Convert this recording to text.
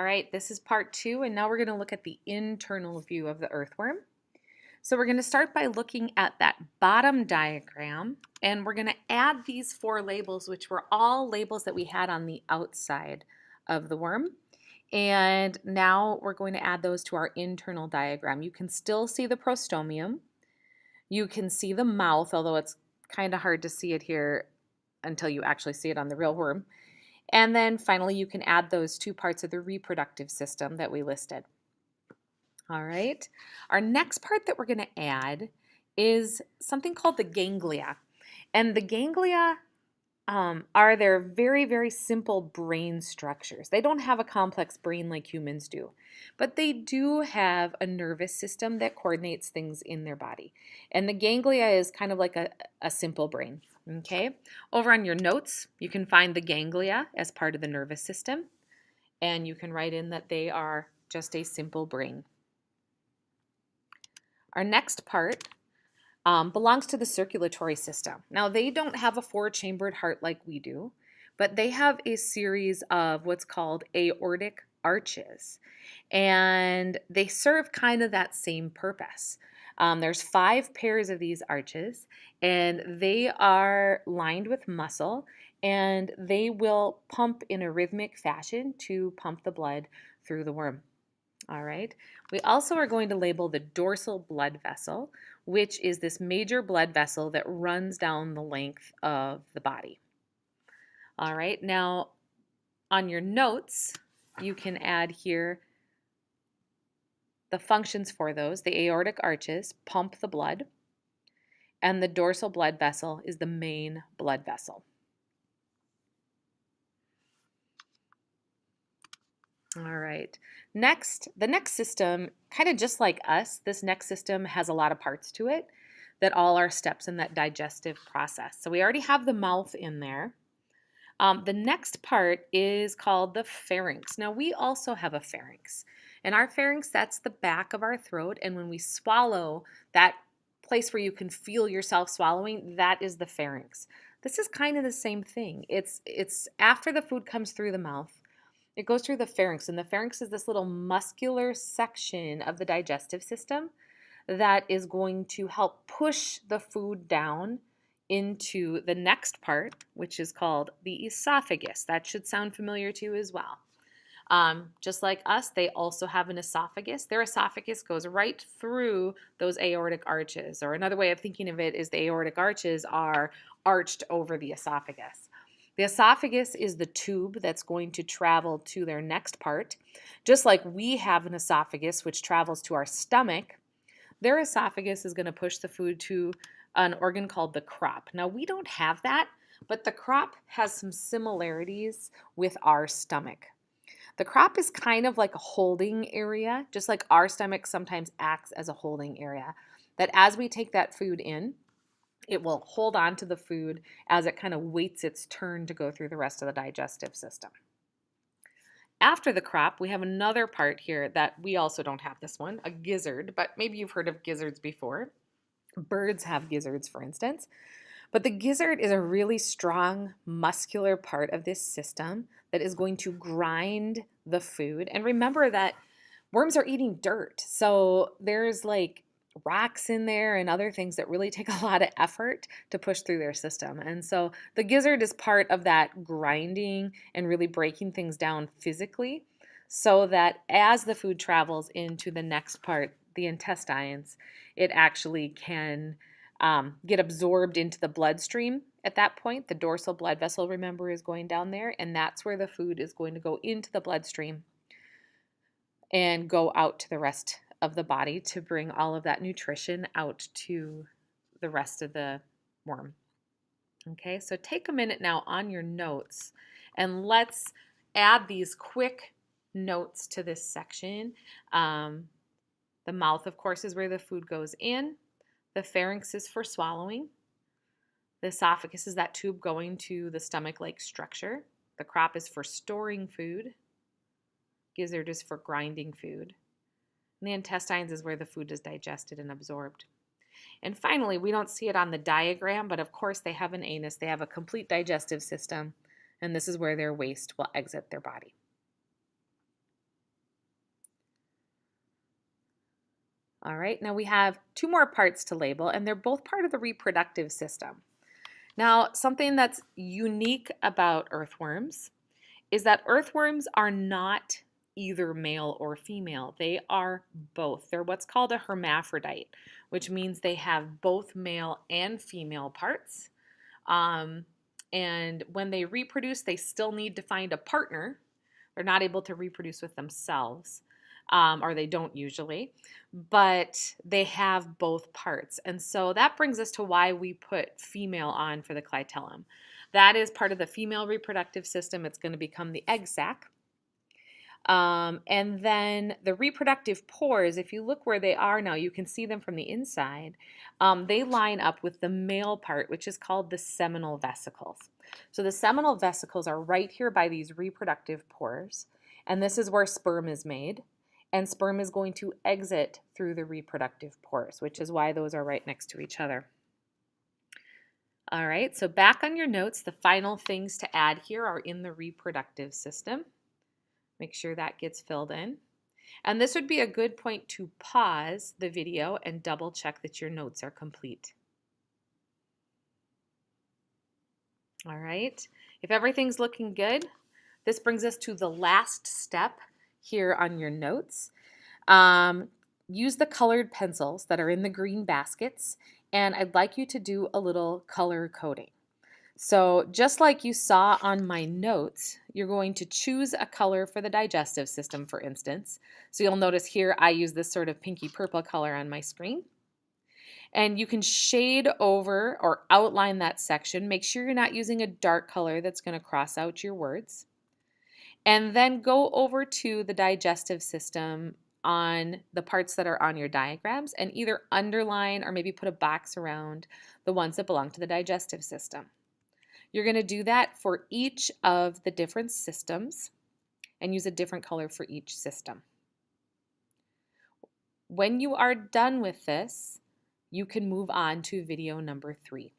All right, this is part 2, and now we're going to look at the internal view of the earthworm. So we're going to start by looking at that bottom diagram, and we're going to add these 4 labels, which were all labels that we had on the outside of the worm. And now we're going to add those to our internal diagram. You can still see the prostomium. You can see the mouth, although it's kind of hard to see it here until you actually see it on the real worm. And then finally, you can add those 2 parts of the reproductive system that we listed. All right. Our next part that we're going to add is something called the ganglia. And the ganglia are their very, very simple brain structures. They don't have a complex brain like humans do, but they do have a nervous system that coordinates things in their body. And the ganglia is kind of like a simple brain. Okay, over on your notes, you can find the ganglia as part of the nervous system, and you can write in that they are just a simple brain. Our next part belongs to the circulatory system. Now, they don't have a 4-chambered heart like we do, but they have a series of what's called aortic arches, and they serve kind of that same purpose. There's 5 pairs of these arches, and they are lined with muscle, and they will pump in a rhythmic fashion to pump the blood through the worm. All right. We also are going to label the dorsal blood vessel, which is this major blood vessel that runs down the length of the body. All right. Now, on your notes, you can add here the functions for those. The aortic arches pump the blood, and the dorsal blood vessel is the main blood vessel. All right. Next, the next system, kind of just like us, this next system has a lot of parts to it that all are steps in that digestive process. So we already have the mouth in there. The next part is called the pharynx. Now we also have a pharynx. And our pharynx, that's the back of our throat. And when we swallow, that place where you can feel yourself swallowing, that is the pharynx. This is kind of the same thing. It's after the food comes through the mouth. It goes through the pharynx, and the pharynx is this little muscular section of the digestive system that is going to help push the food down into the next part, which is called the esophagus. That should sound familiar to you as well. Just like us, they also have an esophagus. Their esophagus goes right through those aortic arches, or another way of thinking of it is the aortic arches are arched over the esophagus. The esophagus is the tube that's going to travel to their next part. Just like we have an esophagus which travels to our stomach, their esophagus is going to push the food to an organ called the crop. Now, we don't have that, but the crop has some similarities with our stomach. The crop is kind of like a holding area, just like our stomach sometimes acts as a holding area, that as we take that food in, it will hold on to the food as it kind of waits its turn to go through the rest of the digestive system. After the crop, we have another part here that we also don't have this one, a gizzard, but maybe you've heard of gizzards before. Birds have gizzards, for instance. But the gizzard is a really strong muscular part of this system that is going to grind the food. And remember that worms are eating dirt. So there's like rocks in there and other things that really take a lot of effort to push through their system. And so the gizzard is part of that grinding and really breaking things down physically so that as the food travels into the next part, the intestines, it actually can get absorbed into the bloodstream. At that point, the dorsal blood vessel, remember, is going down there, and that's where the food is going to go into the bloodstream and go out to the rest of the body to bring all of that nutrition out to the rest of the worm. Okay, so take a minute now on your notes and let's add these quick notes to this section. The mouth, of course, is where the food goes in. The pharynx is for swallowing. The esophagus is that tube going to the stomach-like structure. The crop is for storing food. Gizzard is for grinding food. And the intestines is where the food is digested and absorbed. And finally, we don't see it on the diagram, but of course they have an anus. They have a complete digestive system, and this is where their waste will exit their body. All right, now we have two more parts to label, and they're both part of the reproductive system. Now, something that's unique about earthworms is that earthworms are not either male or female. They are both. They're what's called a hermaphrodite, which means they have both male and female parts. Um, and when they reproduce, they still need to find a partner. They're not able to reproduce with themselves, or they don't usually, but they have both parts. And so that brings us to why we put female on for the clitellum. That is part of the female reproductive system. It's going to become the egg sac. And then the reproductive pores, if you look where they are now, you can see them from the inside. They line up with the male part, which is called the seminal vesicles. So the seminal vesicles are right here by these reproductive pores, and this is where sperm is made. And sperm is going to exit through the reproductive pores, which is why those are right next to each other. All right, so back on your notes, the final things to add here are in the reproductive system. Make sure that gets filled in. And this would be a good point to pause the video and double check that your notes are complete. All right, if everything's looking good, this brings us to the last step here on your notes. Use the colored pencils that are in the green baskets, and I'd like you to do a little color coding. So just like you saw on my notes, you're going to choose a color for the digestive system, for instance. So you'll notice here I use this sort of pinky purple color on my screen. And you can shade over or outline that section. Make sure you're not using a dark color that's going to cross out your words. And then go over to the digestive system on the parts that are on your diagrams and either underline or maybe put a box around the ones that belong to the digestive system. You're going to do that for each of the different systems and use a different color for each system. When you are done with this, you can move on to video number 3.